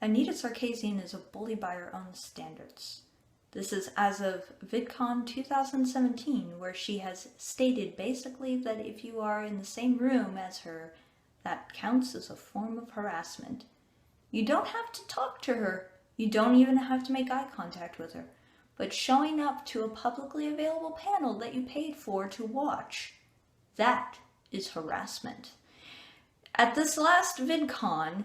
Anita Sarkeesian is a bully by her own standards. This is as of Vidcon 2017, where she has stated basically that if you are in the same room as her, that counts as a form of harassment. You don't have to talk to her. You don't even have to make eye contact with her. But showing up to a publicly available panel that you paid for to watch, that is harassment. At this last VidCon,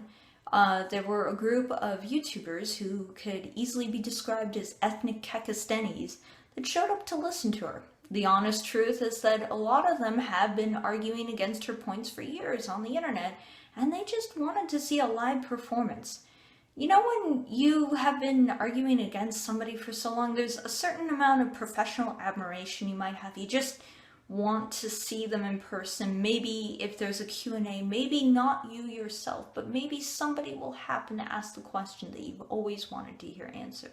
there were a group of YouTubers who could easily be described as ethnic Kekastenis that showed up to listen to her. The honest truth is that a lot of them have been arguing against her points for years on the internet, and they just wanted to see a live performance. You know, when you have been arguing against somebody for so long, there's a certain amount of professional admiration you might have. You just want to see them in person. Maybe if there's a Q&A, maybe not you yourself, but maybe somebody will happen to ask the question that you've always wanted to hear answered.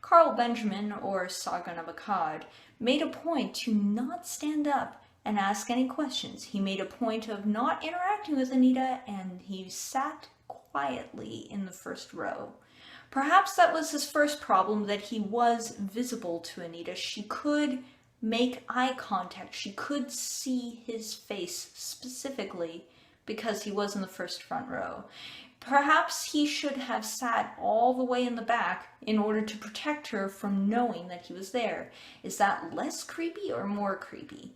Carl Benjamin, or Sargon of Akkad, made a point to not stand up and ask any questions. He made a point of not interacting with Anita, and he sat quietly in the first row. Perhaps that was his first problem, that he was visible to Anita. She could make eye contact. She could see his face specifically because he was in the first front row. Perhaps he should have sat all the way in the back in order to protect her from knowing that he was there. Is that less creepy or more creepy?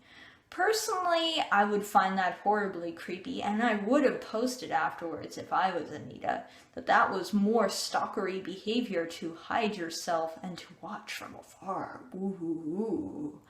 Personally, I would find that horribly creepy, and I would have posted afterwards if I was Anita that was more stalkery behavior to hide yourself and to watch from afar. Woo-hoo-hoo.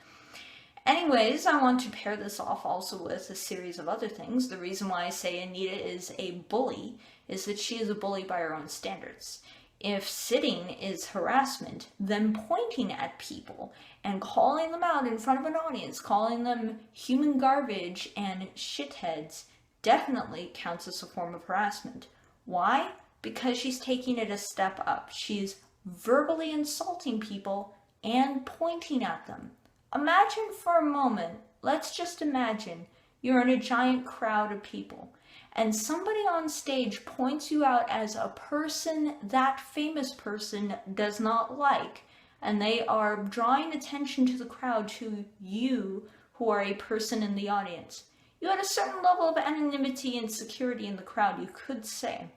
Anyways, I want to pair this off also with a series of other things. The reason why I say Anita is a bully is that she is a bully by her own standards. If sitting is harassment, then pointing at people and calling them out in front of an audience, calling them human garbage and shitheads, definitely counts as a form of harassment. Why? Because she's taking it a step up. She's verbally insulting people and pointing at them. Imagine for a moment, let's just imagine you're in a giant crowd of people and somebody on stage points you out as a person that famous person does not like, and they are drawing attention to the crowd to you who are a person in the audience. You had a certain level of anonymity and security in the crowd, you could say.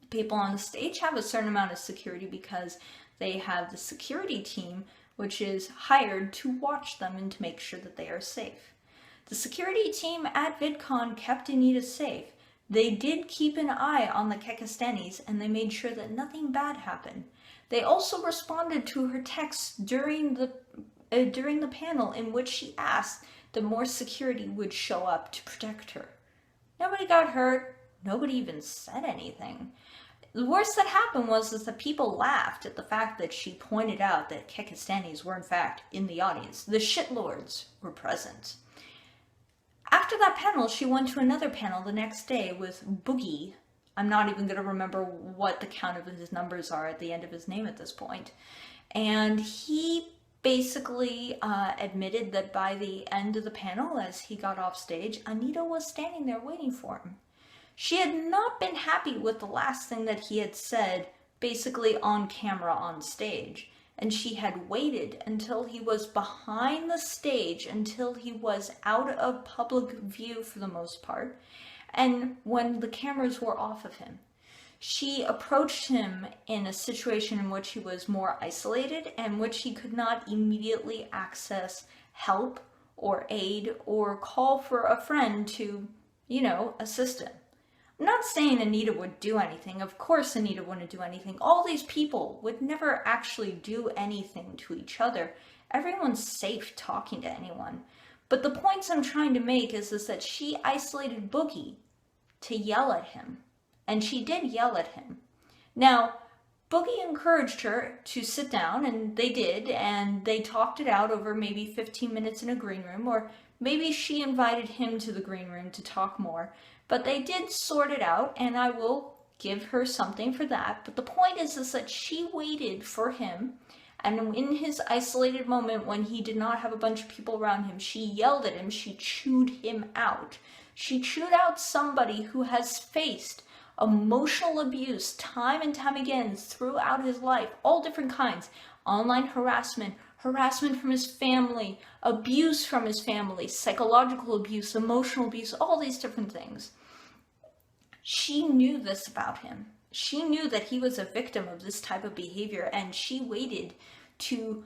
People on the stage have a certain amount of security because they have the security team which is hired to watch them and to make sure that they are safe. The security team at VidCon kept Anita safe. They did keep an eye on the Kekastenis, and they made sure that nothing bad happened. They also responded to her texts during the panel in which she asked that more security would show up to protect her. Nobody got hurt. Nobody even said anything. The worst that happened was that people laughed at the fact that she pointed out that Kekastenis were in fact in the audience. The shitlords were present. After that panel, she went to another panel the next day with Boogie. I'm not even going to remember what the count of his numbers are at the end of his name at this point. And he basically admitted that by the end of the panel, as he got off stage, Anita was standing there waiting for him. She had not been happy with the last thing that he had said, basically on camera on stage. And she had waited until he was behind the stage, until he was out of public view for the most part, and when the cameras were off of him. She approached him in a situation in which he was more isolated and which he could not immediately access help or aid or call for a friend to, assist him. I'm not saying Anita would do anything. Of course Anita wouldn't do anything. All these people would never actually do anything to each other. Everyone's safe talking to anyone. But the points I'm trying to make is that she isolated Boogie to yell at him. And she did yell at him. Now, Boogie encouraged her to sit down, and they did, and they talked it out over maybe 15 minutes in a green room, or maybe she invited him to the green room to talk more. But they did sort it out, and I will give her something for that. But the point is that she waited for him, and in his isolated moment when he did not have a bunch of people around him, she yelled at him, she chewed him out. She chewed out somebody who has faced emotional abuse time and time again throughout his life, all different kinds. Online harassment, harassment from his family, abuse from his family, psychological abuse, emotional abuse, all these different things. She knew this about him. She knew that he was a victim of this type of behavior, and she waited to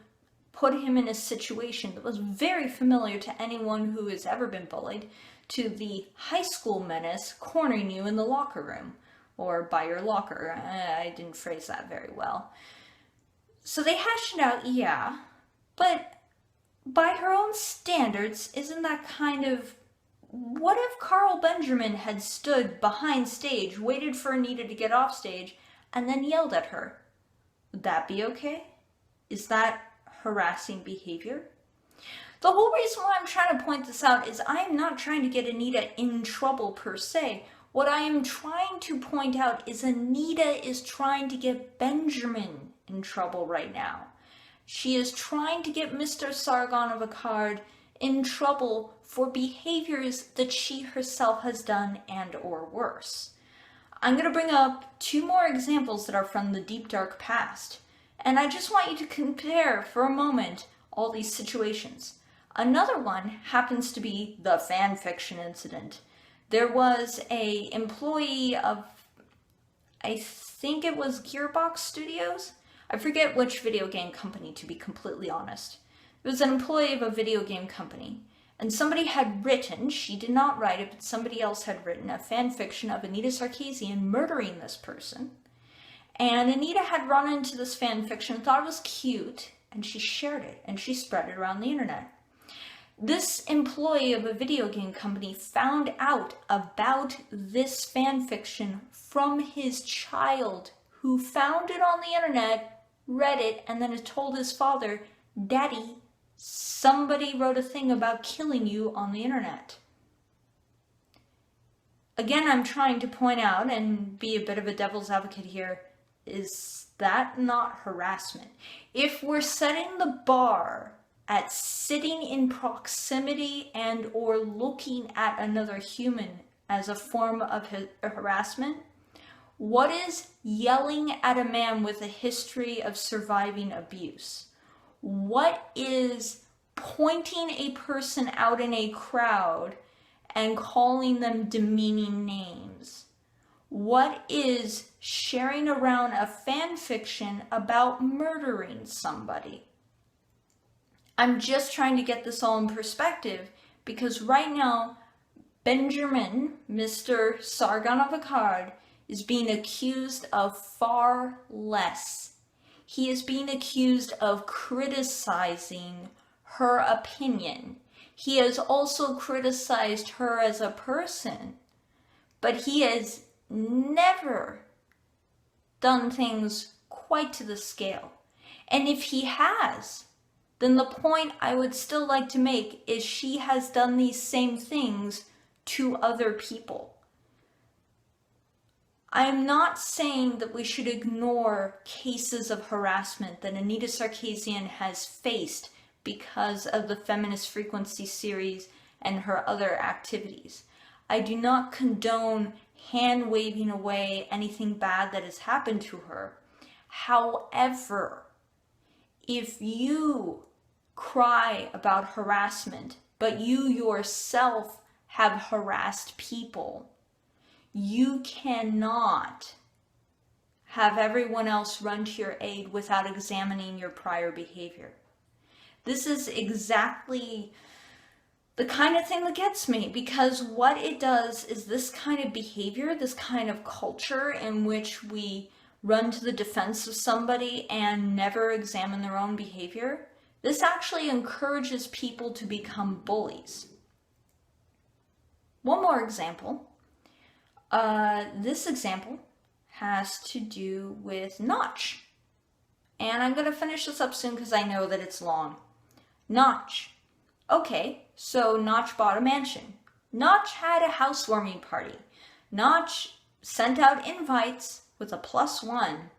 put him in a situation that was very familiar to anyone who has ever been bullied, to the high school menace cornering you in the locker room or by your locker. I didn't phrase that very well. So they hashed it out, yeah, but by her own standards, isn't that kind of... What if Carl Benjamin had stood behind stage, waited for Anita to get off stage, and then yelled at her? Would that be okay? Is that harassing behavior? The whole reason why I'm trying to point this out is I'm not trying to get Anita in trouble per se. What I am trying to point out is Anita is trying to get Benjamin in trouble right now. She is trying to get Mr. Sargon of Akkad in trouble for behaviors that she herself has done and or worse. I'm going to bring up 2 more examples that are from the deep dark past. And I just want you to compare for a moment all these situations. Another one happens to be the fan fiction incident. There was an employee of, I think it was Gearbox Studios? I forget which video game company, to be completely honest. It was an employee of a video game company. And somebody had written, she did not write it, but somebody else had written a fan fiction of Anita Sarkeesian murdering this person. And Anita had run into this fan fiction, thought it was cute, and she shared it, and she spread it around the internet. This employee of a video game company found out about this fan fiction from his child, who found it on the internet, read it, and then had told his father, "Daddy, somebody wrote a thing about killing you on the internet." Again, I'm trying to point out and be a bit of a devil's advocate here. Is that not harassment? If we're setting the bar at sitting in proximity and or looking at another human as a form of harassment, what is yelling at a man with a history of surviving abuse? What is pointing a person out in a crowd and calling them demeaning names? What is sharing around a fan fiction about murdering somebody? I'm just trying to get this all in perspective, because right now, Benjamin, Mr. Sargon of Akkad, is being accused of far less. He is being accused of criticizing her opinion. He has also criticized her as a person, but he has never done things quite to the scale. And if he has, then the point I would still like to make is she has done these same things to other people. I am not saying that we should ignore cases of harassment that Anita Sarkeesian has faced because of the Feminist Frequency series and her other activities. I do not condone hand-waving away anything bad that has happened to her. However, if you cry about harassment, but you yourself have harassed people, you cannot have everyone else run to your aid without examining your prior behavior. This is exactly the kind of thing that gets me, because what it does is this kind of behavior, this kind of culture in which we run to the defense of somebody and never examine their own behavior, this actually encourages people to become bullies. One more example. This example has to do with Notch. And I'm going to finish this up soon because I know that it's long. Notch. Okay, so Notch bought a mansion. Notch had a housewarming party. Notch sent out invites with a +1.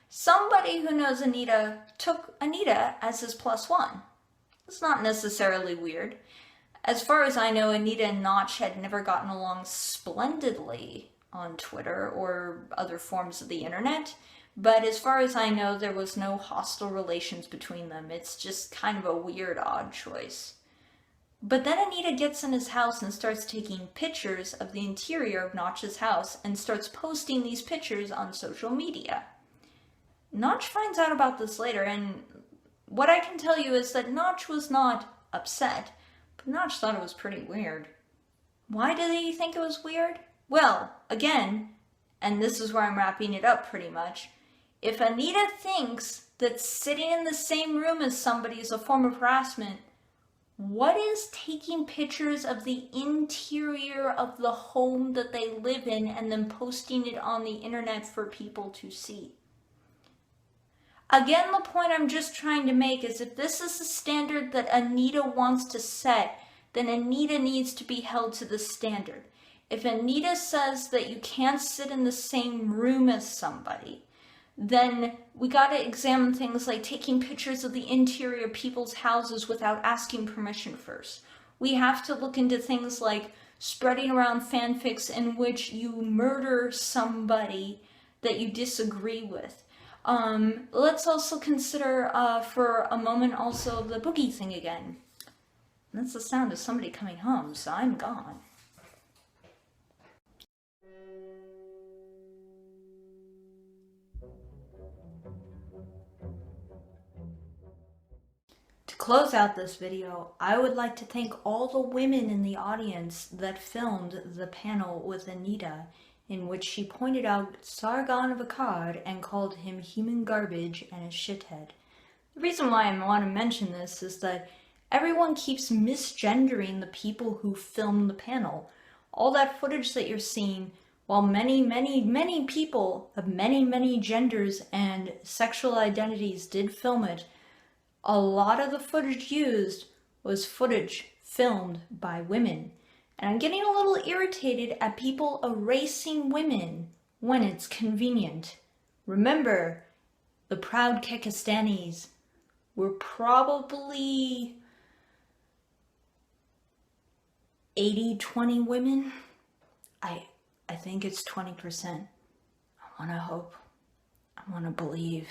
Somebody who knows Anita took Anita as his +1. It's not necessarily weird. As far as I know, Anita and Notch had never gotten along splendidly on Twitter or other forms of the internet. But as far as I know, there was no hostile relations between them. It's just kind of a weird, odd choice. But then Anita gets in his house and starts taking pictures of the interior of Notch's house and starts posting these pictures on social media. Notch finds out about this later, and what I can tell you is that Notch was not upset, but Notch thought it was pretty weird. Why did he think it was weird? Well, again, and this is where I'm wrapping it up pretty much, if Anita thinks that sitting in the same room as somebody is a form of harassment, what is taking pictures of the interior of the home that they live in and then posting it on the internet for people to see? Again, the point I'm just trying to make is if this is the standard that Anita wants to set, then Anita needs to be held to the standard. If Anita says that you can't sit in the same room as somebody, then we got to examine things like taking pictures of the interior of people's houses without asking permission first. We have to look into things like spreading around fanfics in which you murder somebody that you disagree with. Let's also consider for a moment also the boogie thing again. That's the sound of somebody coming home, so I'm gone. To close out this video, I would like to thank all the women in the audience that filmed the panel with Anita, in which she pointed out Sargon of Akkad and called him human garbage and a shithead. The reason why I want to mention this is that everyone keeps misgendering the people who filmed the panel. All that footage that you're seeing, while many people of many genders and sexual identities did film it, a lot of the footage used was footage filmed by women. And I'm getting a little irritated at people erasing women when it's convenient. Remember, the proud Kekistanis were probably 80-20 women. I think it's 20%. I want to hope. I want to believe.